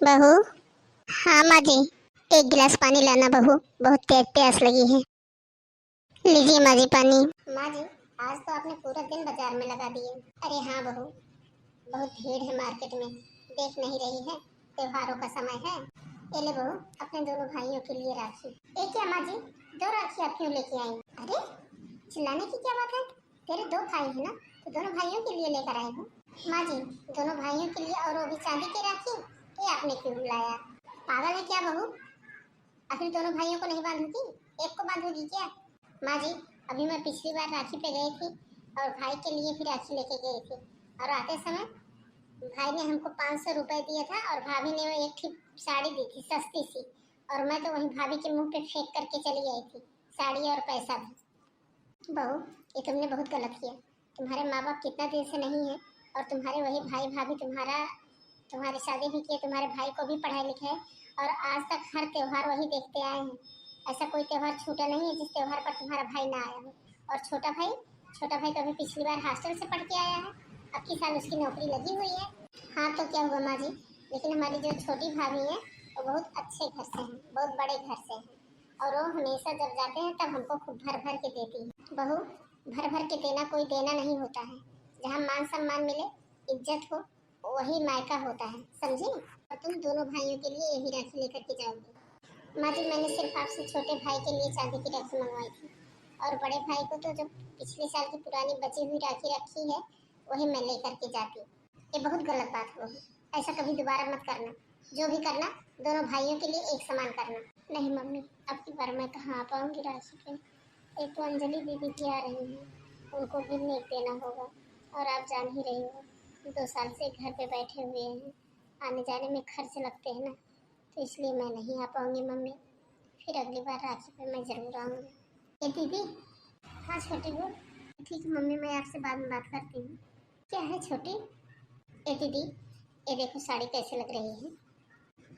बहू। हाँ माँ जी। एक गिलास पानी लाना बहू, बहुत तेज प्यास लगी है। लीजिए माँ जी पानी। माँ जी, आज तो आपने पूरा दिन बाजार में लगा दिए। अरे हाँ बहू, बहुत भीड़ है मार्केट में, देख नहीं रही है, त्योहारों का समय है। ये ले बहू, अपने दोनों भाइयों के लिए राखी। एक क्या माँ जी, दो राखी आप क्यों लेके आई? अरे चिल्लाने की क्या बात है, तेरे दो भाई है ना, तो दोनों भाइयों के लिए लेकर आई हूँ। माँ जी, दोनों भाइयों के लिए, और वो भी चांदी की राखी, ये आपने क्यों लाया? पागल है क्या बहू? आखिर दोनों भाइयों को नहीं बांधूंगी, एक को बांधूंगी क्या? माँ जी, अभी मैं पिछली बार राखी पे गई थी और भाई के लिए भी राखी लेके गई थी, और आते समय भाई ने हमको 500 रुपए दिया था और भाभी ने वो एक साड़ी दी थी सस्ती सी, और मैं तो वहीं भाभी के मुंह पे फेंक करके चली आई थी, साड़ी और पैसा भी। बहू, ये तुमने बहुत गलत किया। तुम्हारे माँ बाप कितना दिन से नहीं है, और तुम्हारे वही भाई भाभी तुम्हारी शादी भी की, तुम्हारे भाई को भी पढ़ाई लिखाई, और आज तक हर त्योहार वही देखते आए हैं। ऐसा कोई त्योहार छूटा नहीं है जिस त्योहार पर तुम्हारा भाई ना आया हो। और छोटा भाई तो अभी पिछली बार हॉस्टल से पढ़ के आया है, अब की साल उसकी नौकरी लगी हुई है। हाँ तो क्या हुआ माँ जी, लेकिन हमारी जो छोटी भाभी है वो बहुत अच्छे घर से हैं, बहुत बड़े घर से हैं, और वो हमेशा जब जाते हैं तब हमको खूब भर भर के देती है। बहू, भर भर के देना कोई देना नहीं होता है, जहाँ मान सम्मान मिले, इज्जत हो, वही मायका होता है, समझी? और तुम दोनों भाइयों के लिए यही राखी लेकर के जाओगे। माँ जी, मैंने सिर्फ आपसे छोटे भाई के लिए चांदी की राखी मंगवाई थी, और बड़े भाई को तो जो पिछले साल की पुरानी बची हुई राखी रखी है वही मैं लेकर के जाती। ये बहुत गलत बात है बहू, ऐसा कभी दोबारा मत करना। जो भी करना दोनों भाइयों के लिए एक समान करना। नहीं मम्मी, अब की बार मैं कहाँ आ पाऊंगी राखी पे। एक तो अंजलि दीदी भी आ रही हैं, उनको भी नेक देना होगा, और आप जान ही रही हो 2 साल से घर पे बैठे हुए हैं, आने जाने में खर्च लगते हैं ना, तो इसलिए मैं नहीं आ पाऊंगी मम्मी। फिर अगली बार राखी पे मैं ज़रूर आऊँगी। ये दीदी। हाँ छोटी बहू। ठीक है मम्मी, मैं आपसे बाद में बात करती हूँ। क्या है छोटी? ए दीदी, ये देखो साड़ी कैसे लग रही है।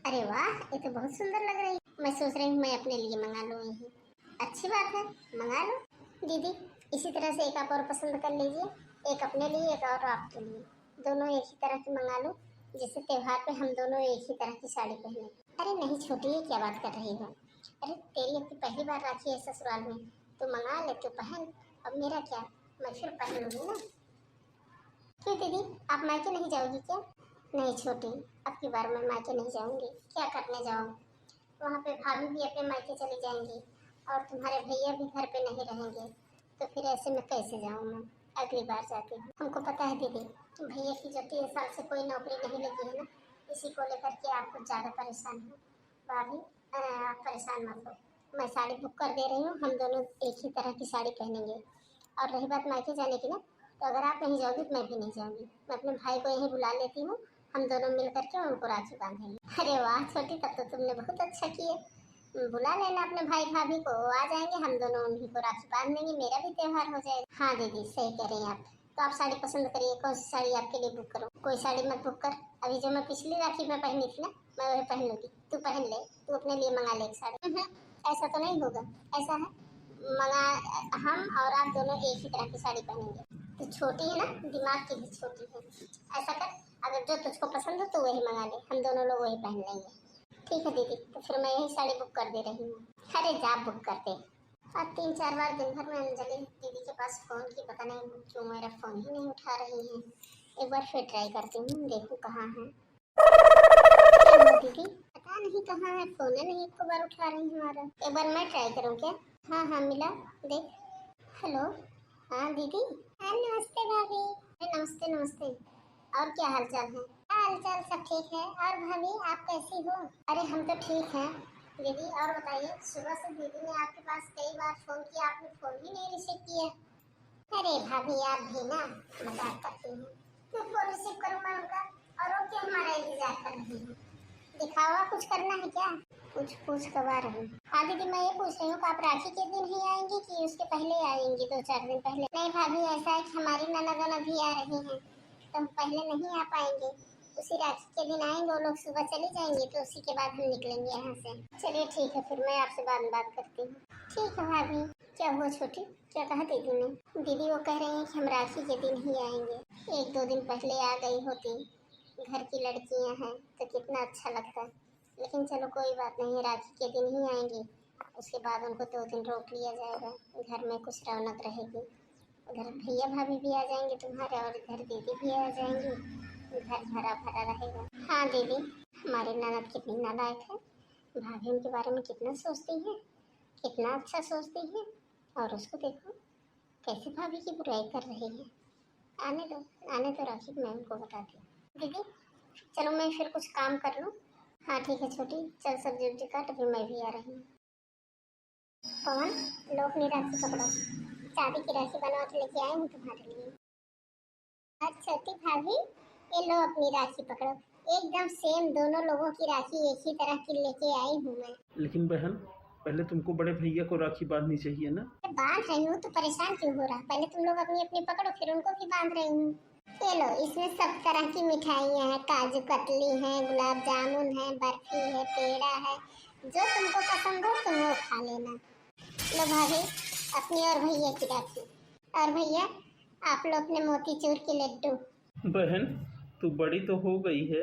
अरे वाह, ये तो बहुत सुंदर लग रही है। मैं सोच रही हूँ मैं अपने लिए मंगा लूँ यही। अच्छी बात है, मंगा लो दीदी। इसी तरह से एक आप और पसंद कर लीजिए, एक अपने लिए एक और आपके लिए, दोनों एक ही तरह की मंगा लो, जिससे त्योहार पे हम दोनों एक ही तरह की साड़ी पहने। अरे नहीं छोटी, ये क्या बात कर रही हो? अरे तेरी अपनी पहली बार राखी है ससुराल में, तो मंगा ले, तो पहन। अब मेरा क्या, मैं फिर पहन लूँगी ना। क्यों दीदी, आप मायके नहीं जाओगी क्या? नहीं छोटी, अब की बार मैं मायके नहीं जाऊंगी। क्या करने जाऊँ, वहाँ पे भाभी भी अपने मायके चली जाएंगी, और तुम्हारे भैया भी घर पे नहीं रहेंगे, तो फिर ऐसे में कैसे जाऊँ मैं? अगली बार जाती हूँ। हमको पता है दीदी, भैया की जो 3 साल से कोई नौकरी नहीं लगी है ना, इसी को लेकर के आप कुछ ज़्यादा परेशान हो। भाभी, आप परेशान मत हो, मैं साड़ी बुक कर दे रही हूँ, हम दोनों एक ही तरह की साड़ी पहनेंगे। और रही बात मायके जाने की ना, तो अगर आप नहीं जाओगी तो मैं भी नहीं जाऊँगी, मैं अपने भाई को यहीं बुला लेती हूँ, हम दोनों मिल करके उनको राखी बांधेंगे। अरे वाह छोटी, तब तो तुमने बहुत अच्छा किए। बुला लेना अपने भाई भाभी को, वो आ जाएंगे, हम दोनों उन्हीं को राखी बांध देंगे, मेरा भी त्योहार हो जाएगा। हाँ दीदी, सही कह रही हैं आप। तो आप साड़ी पसंद करिए, कौन सी साड़ी आपके लिए बुक करूँ? कोई साड़ी मत बुक कर, अभी जो मैं पिछली राखी में पहनी थी ना, मैं वही पहन लूँगी। तू पहन ले, तू अपने लिए मंगा ले एक साड़ी। ऐसा तो नहीं होगा, ऐसा है मंगा, हम और आप दोनों एक ही तरह की साड़ी पहनेंगे। तो छोटी है ना, दिमाग की भी छोटी है। ऐसा कर, अगर जो तुझको पसंद हो तो वही मंगा ले, हम दोनों लोग वही पहन लेंगे। ठीक है दीदी, तो फिर मैं यही साड़ी बुक कर दे रही हूँ। अरे जा बुक करते। आज 3-4 बार दिन भर में अंजलि दीदी के पास फ़ोन की, पता नहीं क्यों मेरा फ़ोन ही नहीं उठा रही है। एक बार फिर ट्राई करती हूँ, देखूँ कहाँ है। क्या हुआ दीदी, पता नहीं कहाँ है, फ़ोन नहीं एक बार उठा रही हमारा। एक बार मैं ट्राई करूँ क्या? हाँ हाँ मिला, देख। हेलो। हाँ दीदी। हाँ नमस्ते भाभी। अरे नमस्ते नमस्ते, और क्या हाल चाल है? हाल चाल सब ठीक है। और भाभी आप कैसी हो? अरे हम तो ठीक हैं दीदी। और बताइए, सुबह से दीदी ने आपके पास कई बार फोन किया, आपने फोन ही नहीं रिसीव किया। अरे भाभी आप भी ना मजाक करती हैं। क्यों फोन रिसीव करूँ मैं उनका, और वो क्यों हमारा इंतजार कर रही है? दिखावा कुछ करना है क्या? कुछ पूछ कवा रही। हाँ दीदी, मैं ये पूछ रही हूँ कि आप राखी के दिन ही आएंगी कि उसके पहले आएंगी, 2-4 दिन पहले? नहीं भाभी, ऐसा है कि हमारी ननद अभी आ रही हैं, तो हम पहले नहीं आ पाएंगे। उसी राखी के दिन आएंगे, वो लोग सुबह चली जाएंगे, तो उसी के बाद हम निकलेंगे यहाँ से। चलिए ठीक है, फिर मैं आपसे बाद में बात करती हूँ। ठीक है भाभी। क्या हुआ छोटी, क्या कहा दीदी ने? दीदी वो कह रही हैं कि हम राखी के दिन ही आएंगे, 1-2 दिन पहले आ गई होती घर की लड़कियां हैं तो कितना अच्छा लगता है। लेकिन चलो कोई बात नहीं, राखी के दिन ही आएंगी, उसके बाद उनको 2 दिन रोक लिया जाएगा, घर में कुछ रौनक रहेगी। उधर भैया भाभी भी आ जाएंगे तुम्हारे, और इधर दीदी भी आ जाएंगी, घर भरा भरा रहेगा। हाँ दीदी, हमारी ननद कितनी नालायक है, भाभी उनके बारे में कितना सोचती है, कितना अच्छा सोचती है, और उसको देखो कैसे भाभी की बुराई कर रही है। आने दो, आने दो राखी, मैं उनको बताती हूँ। दीदी चलो मैं फिर कुछ काम कर लूँ। हाँ ठीक है छोटी, चल सब्जी उब्जी काट, अभी मैं भी आ रही हूँ। पवन, लो अपनी राखी पकड़ो, शादी की राखी बनवा के लेके आई हूँ तुम्हारे लिए। और छोटी भाभी, ये लो अपनी राखी पकड़ो, एकदम सेम दोनों लोगों की राखी एक ही तरह की लेके आई हूँ मैं। लेकिन बहन, पहले तुमको बड़े भैया को राखी बांधनी चाहिए ना। बांध रही हूँ तो परेशान क्यों हो रहा? पहले तुम लोग अपनी अपनी पकड़ो, फिर उनको भी बांध रही हूँ। ये लो, इसमें सब तरह की मिठाइयाँ हैं, काजू कतली है, गुलाब जामुन है, बर्फी है, पेड़ा है, जो तुमको पसंद हो तुम वो खा लेना। लो भाभी, अपनी और भैया की राखी। और भैया, आप लो अपने मोतीचूर के लड्डू। बहन, तू बड़ी तो हो गई है,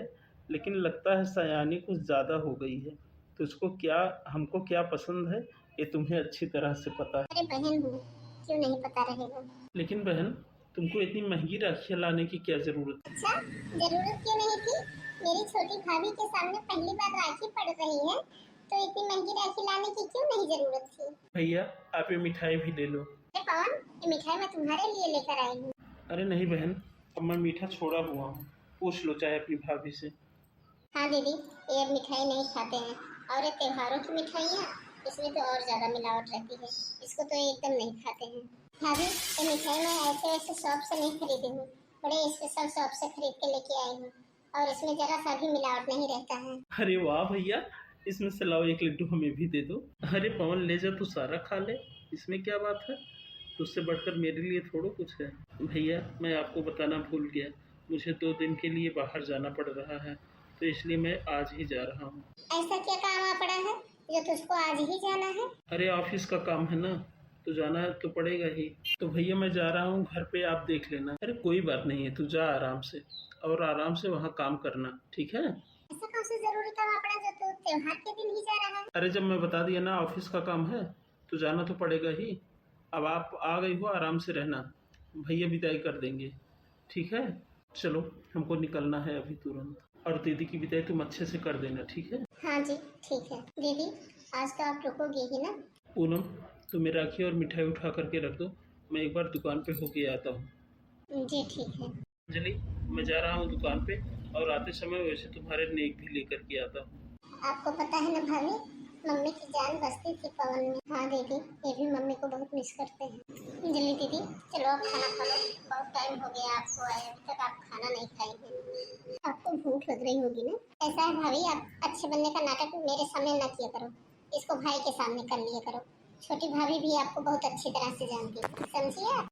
लेकिन लगता है सयानी कुछ ज़्यादा हो गई है। तुझको क्या, हमको क्या पसंद है, ये तुम्हें अच्छी तरह से पता है। अरे बहन हूँ, क्यों नहीं पता रहेगा। लेकिन बहन, तुमको इतनी महंगी राखियाँ लाने की क्या ज़रूरत है? अच्छा, जरूरत क्यों नहीं थी? मेरी छोटी भाभी के सामने पहली बार राखी पड़ रही है, तो इतनी महंगी राखी लाने की क्यों नहीं जरूरत थी? भैया, आप ये मिठाई भी ले लो। अरे पवन, ये मिठाई मैं तुम्हारे लिए लेकर आई हूँ। अरे नहीं बहन, अब मैं मीठा छोड़ा हुआ हूँ, पूछ लो चाहे अपनी भाभी से। हाँ दीदी, ये अब मिठाई नहीं खाते हैं, और ये त्योहारों की मिठाइयाँ, इसमें तो और ज़्यादा मिलावट रहती है, इसको तो एकदम नहीं खाते हैं। भाभी, ये मिठाई मैं ऐसे वैसे शॉप से नहीं खरीदी हूँ, बड़े स्पेशल शॉप से खरीद के लेके आई हूँ, और इसमें जरा सा भी मिलावट नहीं रहता है। अरे वाह भैया, इसमें से लाओ एक लड्डू हमें भी दे दो। अरे पवन, ले जा, तू सारा खा ले, इसमें क्या बात है, तुझसे बढ़कर मेरे लिए थोड़ा कुछ है। भैया, मैं आपको बताना भूल गया, मुझे 2 दिन के लिए बाहर जाना पड़ रहा है, तो इसलिए मैं आज ही जा रहा हूँ। ऐसा क्या काम आ पड़ा है जो तुझको आज ही जाना है? अरे ऑफिस का काम है ना, तो जाना है तो पड़ेगा ही। तो भैया मैं जा रहा हूँ, घर पे आप देख लेना। अरे कोई बात नहीं है, तू जा आराम से, और आराम से वहाँ काम करना, ठीक है। ऐसा कौन सा जरूरी काम आ पड़ा जो तू त्योहार के दिन ही जा रहा है? अरे जब मैं बता दिया ना ऑफिस का काम है, तो जाना तो पड़ेगा ही। अब आप आ गई हो, आराम से रहना, भैया विदाई कर देंगे, ठीक है। चलो, हमको निकलना है अभी तुरंत, और दीदी की विदाई तुम अच्छे से कर देना, ठीक है। हाँ जी ठीक है। दीदी, आज तो आप रुकोगे ही ना? पूनम, तुम राखी और मिठाई उठा करके रख दो, मैं एक बार दुकान पे होके आता हूँ। जी ठीक है। अंजलि, मैं जा रहा हूँ दुकान पे, और आते समय वैसे तुम्हारे नेक भी लेकर के आता हूँ। आपको पता है ना भाभी, मम्मी की जान बसती थी पवन में। हाँ दीदी, ये भी मम्मी को बहुत मिस करते हैं। अंजलि दीदी, चलो आप खाना खा लो, बहुत टाइम हो गया आपको आए, अभी तक आप खाना नहीं खाई हैं। आपको भूख लग रही होगी ना? ऐसा है भाभी, आप अच्छे बनने का नाटक मेरे सामने न किया करो, इसको भाई के सामने कर लिया करो। छोटी भाभी भी आपको बहुत अच्छी तरह से जानती है, समझिए आप।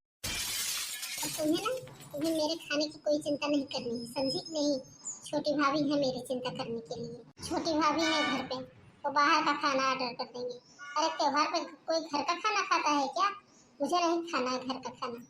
और तुम्हें मेरे खाने की कोई चिंता नहीं करनी है, समझी कि नहीं? छोटी भाभी है मेरी चिंता करने के लिए। छोटी भाभी है घर पे, वो बाहर का खाना ऑर्डर कर देंगे। अरे त्योहार पे कोई घर का खाना खाता है क्या? मुझे नहीं खाना है घर का खाना।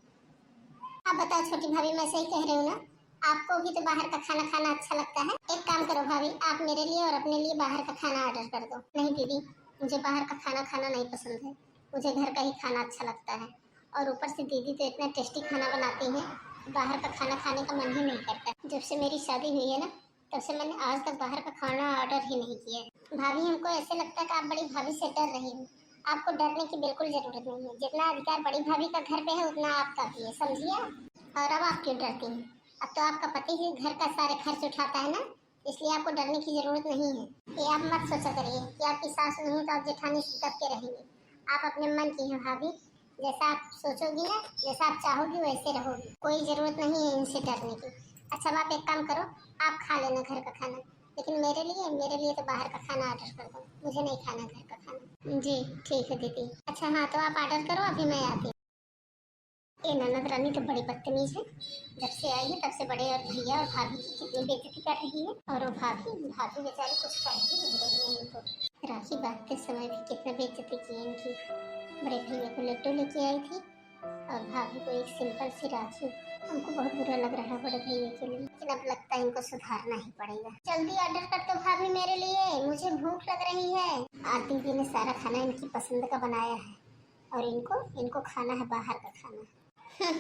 आप बताओ छोटी भाभी, मैं सही कह रही हूँ ना? आपको भी तो बाहर का खाना खाना अच्छा लगता है। एक काम करो भाभी, आप मेरे लिए और अपने लिए बाहर का खाना ऑर्डर कर दो। नहीं दीदी, मुझे बाहर का खाना खाना नहीं पसंद है, मुझे घर का ही खाना अच्छा लगता है। और ऊपर से दीदी तो इतना टेस्टी खाना बनाती हैं, बाहर का खाना खाने का मन ही नहीं करता। जब से मेरी शादी हुई है ना, तब से मैंने आज तक बाहर का खाना ऑर्डर ही नहीं किया है। भाभी, हमको ऐसे लगता है कि आप बड़ी भाभी से डर रही हो। आपको डरने की बिल्कुल जरूरत नहीं है, जितना अधिकार बड़ी भाभी का घर पे है उतना आपका भी है, समझिए आप। और अब आप क्यों डरती हैं? अब तो आपका पति ही घर का सारे खर्च उठाता है ना, इसलिए आपको डरने की जरूरत नहीं है। ये आप मत सोचा करिए कि आपकी सास नहीं तो आप जेठानी से दब के रहेंगे। आप अपने मन की हैं भाभी, जैसा आप सोचोगी ना, जैसा आप चाहोगी वैसे रहोगी, कोई जरूरत नहीं है इनसे डरने की। अच्छा अब आप एक काम करो, आप खा लेना घर का खाना, लेकिन मेरे लिए तो बाहर का खाना ऑर्डर कर दो, मुझे नहीं खाना घर का खाना। जी ठीक है दीदी। अच्छा हाँ, तो आप ऑर्डर करो, अभी मैं आती हूँ। ये ननद रानी तो बड़ी बदतमीज है, जब से आई है तब से बड़े और भैया और भाभी की कितनी बेइज्जती कर रही है। और वो भाभी भाभी बेचारी कुछ कर ही नहीं रही है इनको। राखी बांधते समय भी कितना बेइज्जती की इनकी। बड़े भैया को लड्डू लेके आई थी, और भाभी को एक सिंपल सी राखी। हमको बहुत बुरा लग रहा है बड़े भैया के लिए, लेकिन अब लगता है इनको सुधारना ही पड़ेगा। जल्दी ऑर्डर कर दो भाभी मेरे लिए, मुझे भूख लग रही है। आज दीदी ने सारा खाना इनकी पसंद का बनाया है और इनको खाना है बाहर का खाना।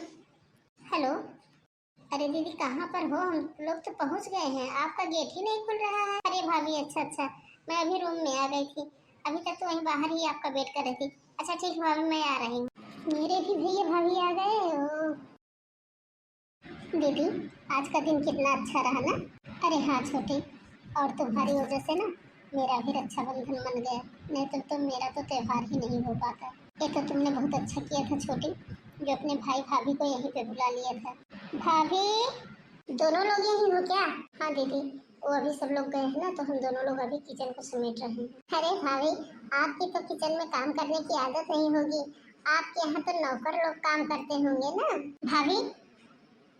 हेलो, अरे दीदी कहाँ पर हो? हम लोग तो पहुँच गए हैं, आपका गेट ही नहीं खुल रहा है। अरे भाभी अच्छा, मैं अभी रूम में आ गई थी, अभी तक तो वहीं बाहर ही आपका वेट कर रही थी। अच्छा ठीक भाभी, मैं आ रही हूँ। मेरे भी भैया भाभी आ गए हो। दीदी आज का दिन कितना अच्छा रहा ना। अरे हाँ छोटी, और तुम्हारी वजह से ना मेरा भी रक्षाबंधन बन गया, नहीं तो मेरा तो त्योहार ही नहीं हो पाता। ये तो तुमने बहुत अच्छा किया था छोटी, जो अपने भाई भाभी को यहीं पे बुला लिया था। भाभी, दोनों लोग यहीं हो क्या? हाँ दीदी, वो अभी सब लोग गए हैं ना, तो हम दोनों लोग अभी किचन को समेट रहे हैं। अरे भाभी, आपकी तो किचन में काम करने की आदत नहीं होगी, आपके यहाँ तो नौकर लोग काम करते होंगे ना। भाभी,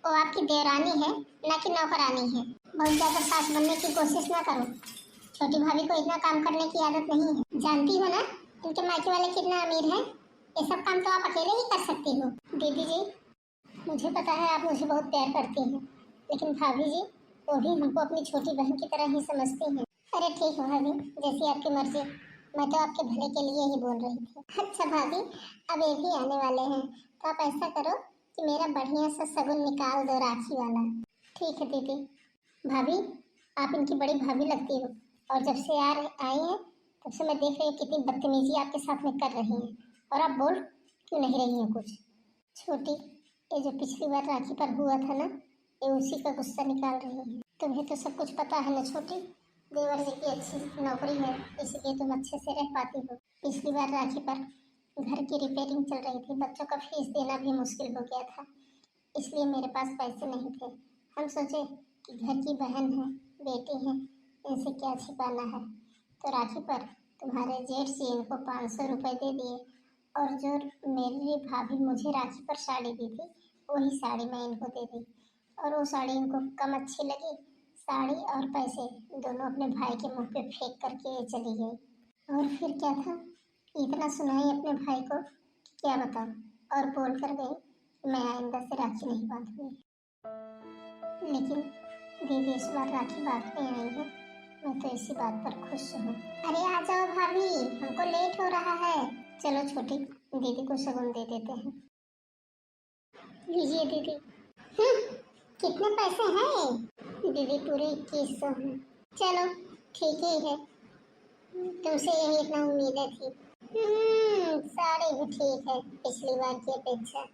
वो आपकी देवरानी है ना कि नौकरानी है। बहुत ज्यादा सास बनने की कोशिश ना करो, छोटी भाभी को इतना काम करने की आदत नहीं है। जानती हो ना उनके मायके वाले कितना अमीर हैं, ये सब काम तो आप अकेले ही कर सकती हो। दीदी जी, मुझे पता है आप मुझे बहुत प्यार करती हैं, लेकिन भाभी जी वो भी हमको अपनी छोटी बहन की तरह ही समझती हैं। अरे ठीक है भाभी, जैसी आपकी मर्जी, मैं तो आपके भले के लिए ही बोल रही थी। अच्छा भाभी, अब ये भी आने वाले हैं, तो आप ऐसा करो कि मेरा बढ़िया सा सगुन निकाल दो राखी वाला। ठीक है दीदी। भाभी, आप इनकी बड़ी भाभी लगती हो, और जब से आई हैं तब से मैं देख रही हूँ कितनी बदतमीजी आपके साथ में कर रही हैं, और आप बोल क्यों नहीं रही हैं कुछ। छोटी, ये जो पिछली बार राखी पर हुआ था ना, ये उसी का गुस्सा निकाल रही है। तुम्हें तो सब कुछ पता है ना छोटी, देवर जी की अच्छी नौकरी है, इसलिए तुम अच्छे से रह पाती हो। पिछली बार राखी पर घर की रिपेयरिंग चल रही थी, बच्चों का फीस देना भी मुश्किल हो गया था, इसलिए मेरे पास पैसे नहीं थे। हम सोचे कि घर की बहन है, बेटी है, इनसे क्या छिपाना है, तो राखी पर तुम्हारे जेठ जी इनको 500 रुपये दे दिए, और जो मेरी भाभी मुझे राखी पर साड़ी दी थी, वही साड़ी मैं इनको दे दी, और वो साड़ी इनको कम अच्छी लगी। साड़ी और पैसे दोनों अपने भाई के मुंह पे फेंक करके ये चली गई। और फिर क्या था, इतना सुनाई अपने भाई को कि क्या बताऊं, और बोल कर गई मैं आइंदा से राखी नहीं बांधूंगी। लेकिन दीदी इस बार राखी बांधने आई है, मैं तो इसी बात पर खुश हूँ। अरे आ जाओ भाभी, हमको लेट हो रहा है। चलो छोटी, दीदी को शगुन दे देते हैं। लीजिए दीदी। कितने पैसे हैं? दीदी पूरे 2100 हैं। चलो ठीक ही है, तुमसे यही इतना उम्मीदें थी। साड़ी भी ठीक है पिछली बार की अपेक्षा।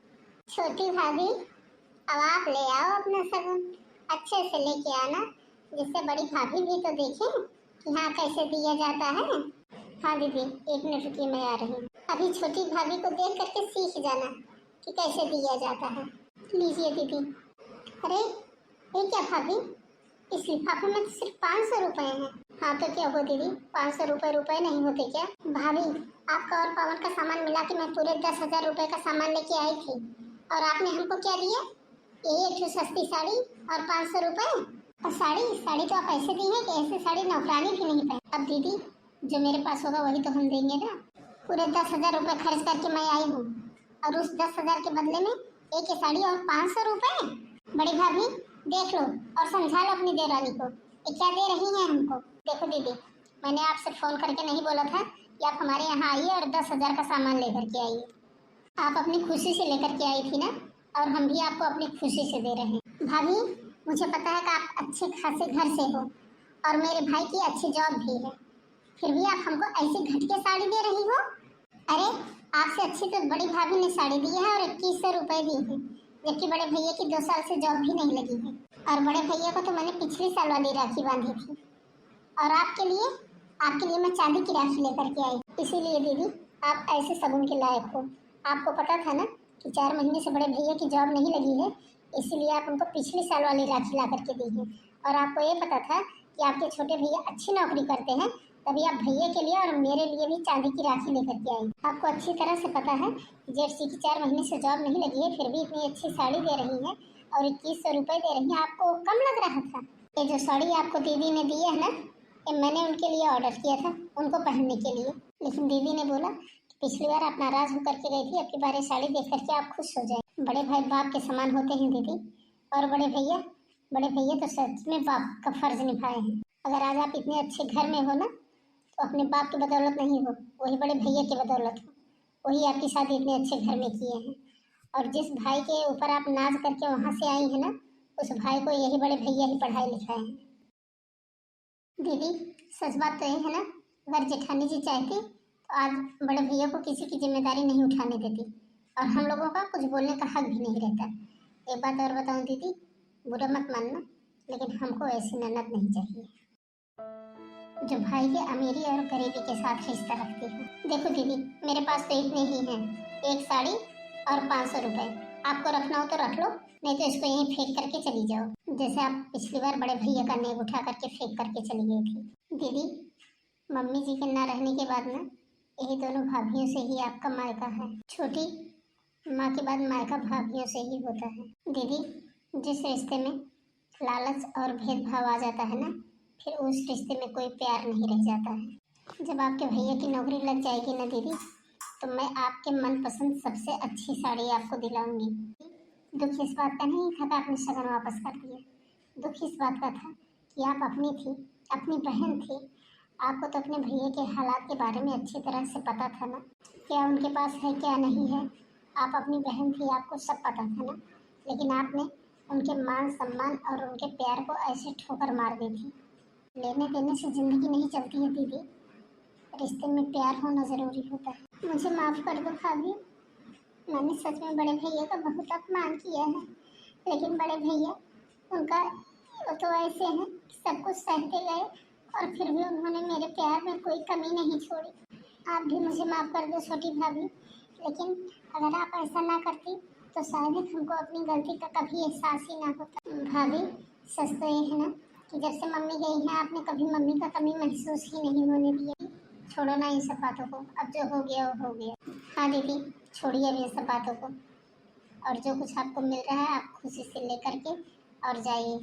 छोटी भाभी, अब आप ले आओ अपना शगुन, अच्छे से लेके आना, जिससे बड़ी भाभी भी तो देखें कि हाँ कैसे दिया जाता है। हाँ दीदी, 1 मिनट रुकिए, मैं आ रही हूँ। अभी छोटी भाभी को देख करके सीख जाना कि कैसे दिया जाता है। लीजिए दीदी। अरे ये क्या भाभी, इस लिफाफे में तो सिर्फ 500 रुपए हैं। हाँ तो क्या हुआ दीदी, 500 रुपए नहीं होते क्या? भाभी, आपका और पवन का सामान मिला के मैं पूरे 10,000 रुपए का सामान लेके आई थी, और आपने हमको क्या दिया? यही एक सस्ती साड़ी और 500 रुपए। और साड़ी तो आप ऐसे दी है कि ऐसे साड़ी नौकरानी भी नहीं पहन। अब दीदी, जो मेरे पास होगा वही तो हम देंगे ना। पूरे 10,000 रुपए खर्च करके मैं आई हूँ, और उस 10,000 के बदले में एक साड़ी और 500 रुपए। बड़ी भाभी देख लो और समझा लो अपनी देवरानी को, ये क्या दे रही हैं हमको। देखो दीदी, मैंने आपसे फोन करके नहीं बोला था कि आप हमारे यहाँ आइए और 10,000 का सामान लेकर के आइए। आप अपनी खुशी से लेकर के आई थी ना, और हम भी आपको अपनी खुशी से दे रहे हैं। भाभी, मुझे पता है कि आप अच्छे खासे घर से हो, और मेरे भाई की अच्छी जॉब भी है, फिर भी आप हमको ऐसी घटिया साड़ी दे रही हो। अरे आपसे अच्छी तो बड़ी भाभी ने साड़ी दी है और 2100 रुपए दी है, जबकि बड़े भैया की 2 साल से जॉब भी नहीं लगी है, और बड़े भैया को तो मैंने पिछले साल वाली राखी बांधी थी, और आपके लिए मैं चांदी की राखी लेकर के आई। इसीलिए दीदी, आप ऐसे सगुन के लायक हो। आपको पता था ना कि 4 महीने से बड़े भैया की जॉब नहीं लगी है, इसीलिए आप उनको पिछले साल वाली राखी ला करके दी है, और आपको ये पता था कि आपके छोटे भैया अच्छी नौकरी करते हैं, तभी आप भैया के लिए और मेरे लिए भी चांदी की राखी लेकर के आई। आपको अच्छी तरह से पता है जेठ जी की 4 महीने से जॉब नहीं लगी है, फिर भी इतनी अच्छी साड़ी दे रही है और 2100 रुपए दे रही है, आपको कम लग रहा था? ये जो साड़ी आपको दीदी ने दी है ना, ये मैंने उनके लिए ऑर्डर किया था, उनको पहनने के लिए, लेकिन दीदी ने बोला कि पिछली बार आप नाराज होकर के गई थी, अब की बार ये साड़ी देख करके आप खुश हो जाए। बड़े भाई बाप के समान होते हैं दीदी। और बड़े भैया तो सच में बाप का फर्ज निभाए हैं। अगर आज आप इतने अच्छे घर में हो ना, तो अपने बाप की बदौलत नहीं हो, वही बड़े भैया की बदौलत हो। वही आपकी शादी इतने अच्छे घर में किए हैं। और जिस भाई के ऊपर आप नाज करके वहां से आई है ना, उस भाई को यही बड़े भैया ही पढ़ाए लिखाए हैं। दीदी सच बात तो ये है ना, अगर जेठानी जी चाहती तो आज बड़े भैया को किसी की जिम्मेदारी नहीं उठाने देती, और हम लोगों का कुछ बोलने का हक भी नहीं रहता। एक बात और बताऊं दीदी, बुरा मत मानना, लेकिन हमको ऐसी ननद नहीं चाहिए जो भाई के अमीरी और गरीबी के साथ रिश्ता रखती हो। देखो दीदी, मेरे पास तो इतने ही हैं, एक साड़ी और 500 रुपए। आपको रखना हो तो रख लो, नहीं तो इसको यहीं फेंक करके चली जाओ, जैसे आप पिछली बार बड़े भैया का नेग उठा करके फेंक करके चली गई थी। दीदी मम्मी जी के ना रहने के बाद ना, यही दोनों भाभियों से ही आपका मायका है। छोटी माँ के बाद मायका भाभियों से ही होता है। दीदी जिस रिश्ते में लालच और भेदभाव आ जाता है ना, फिर उस रिश्ते में कोई प्यार नहीं रह जाता है। जब आपके भैया की नौकरी लग जाएगी ना दीदी, तो मैं आपके मनपसंद सबसे अच्छी साड़ी आपको दिलाऊंगी। दुख इस बात का नहीं था कि आपने शगन वापस कर दिया, दुख इस बात का था कि आप अपनी थी, अपनी बहन थी। आपको तो अपने भैया के हालात के बारे में अच्छी तरह से पता था ना, क्या उनके पास है क्या नहीं है। आप अपनी बहन थी, आपको सब पता था ना, लेकिन आपने उनके मान सम्मान और उनके प्यार को ऐसे ठोकर मार दी थी। लेने देने से जिंदगी नहीं चलती है दीदी, रिश्ते में प्यार होना जरूरी होता है। मुझे माफ कर दो भाभी, मैंने सच में बड़े भैया का बहुत अपमान किया है, लेकिन बड़े भैया उनका वो तो ऐसे हैं कि सब कुछ सहते गए, और फिर भी उन्होंने मेरे प्यार में कोई कमी नहीं छोड़ी। आप भी मुझे माफ कर दो छोटी भाभी, लेकिन अगर आप ऐसा ना करती तो शायद हमको अपनी गलती का कभी एहसास ही ना होता। भाभी सच तो ये है ना कि जब से मम्मी गई है, आपने कभी मम्मी का कमी महसूस ही नहीं होने दिया। छोड़ो ना इन सब बातों को, अब जो हो गया वो हो गया। हाँ दीदी छोड़िए अब ये सब बातों को, और जो कुछ आपको मिल रहा है आप खुशी से लेकर के और जाइए।